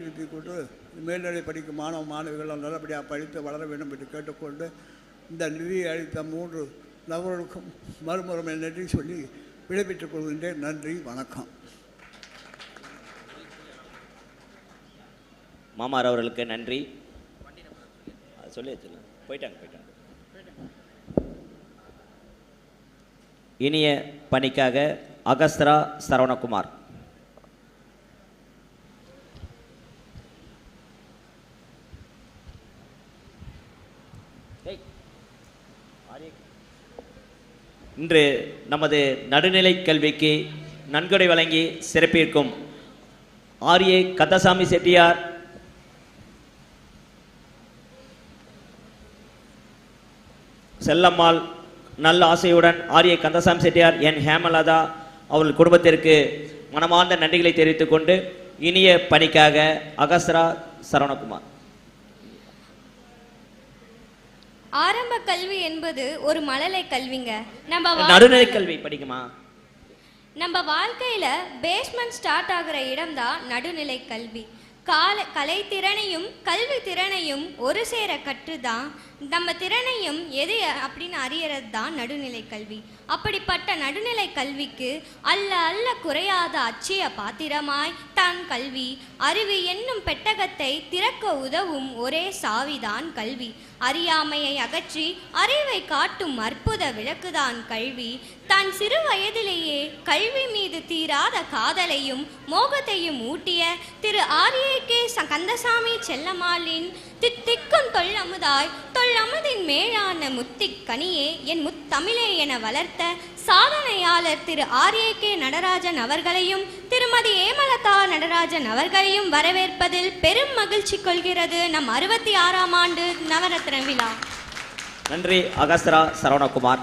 கொண்டு மேல்நிலை படிக்கும் மாணவ மாணவிகள் நல்லபடியாக படித்து வளர வேண்டும் என்று கேட்டுக்கொண்டு இந்த நிதியை அளித்த 3 நபர்களுக்கும் மறுமுறை நன்றி சொல்லி விடைபெற்றுக் கொள்கின்றேன். நன்றி, வணக்கம். மாமார் அவர்களுக்கு நன்றி. சொல்லி போயிட்டாங்க. இனிய பணிக்காக அகஸ்தரா சரவணகுமார். இன்று நமது நடுநிலை கல்விக்கு நன்கொடை வழங்கி சிறப்பிக்கும் ஆர்ஏ கந்தசாமி செட்டியார், செல்லம்மாள் நல்ல ஆசையுடன் ஆர்ஏ கந்தசாமி செட்டியார், என் ஹேமலதா அவர்கள் குடும்பத்திற்கு மனமார்ந்த நன்றிகளை தெரிவித்துக் கொண்டு இனிய பணிக்காக அகஸ்தரா சரவணகுமார். ஆரம்ப கல்வி என்பது ஒரு மழலை கல்விங்க. நடுநிலை கல்வி படிக்குமா? நம்ம வாழ்க்கையில பேஸ்மெண்ட் ஸ்டார்ட் ஆகிற இடம் தான் நடுநிலை கல்வி. கலை திறனையும் கல்வி திறனையும் ஒரு சேர கற்றுதான் நம்ம திறனையும் எது அப்படின்னு அறியறது தான் நடுநிலை கல்வி. அப்படிப்பட்ட நடுநிலை கல்விக்கு அல்ல அல்ல குறையாத அச்சய பாத்திரமாய் தான் கல்வி. அறிவு என்னும் பெட்டகத்தை திறக்க உதவும் ஒரே சாவிதான் கல்வி. அறியாமையை அகற்றி அறிவை காட்டும் அற்புத விளக்குதான் கல்வி. தான் சிறு வயதிலேயே கல்வி மீது தீராத காதலையும் மோகத்தையும் ஊட்டிய திரு ஆர்ஏகே கந்தசாமி செல்லம்மாளின் தித்திக்கும் தொல்லமுதாய் தொல்லமுதின் மேலான முத்திக் கனியே என் முத்தமிழே என வளர்த்த சாதனையாளர் திரு ஆர்ஏகே நடராஜன் அவர்களையும் திருமதி ஏமலதா நடராஜன் அவர்களையும் வரவேற்பதில் பெரும் மகிழ்ச்சி கொள்கிறது நம் 66ஆம் ஆண்டு நவரத்ன விழா. நன்றி அகஸ்தரா சரவணகுமார்.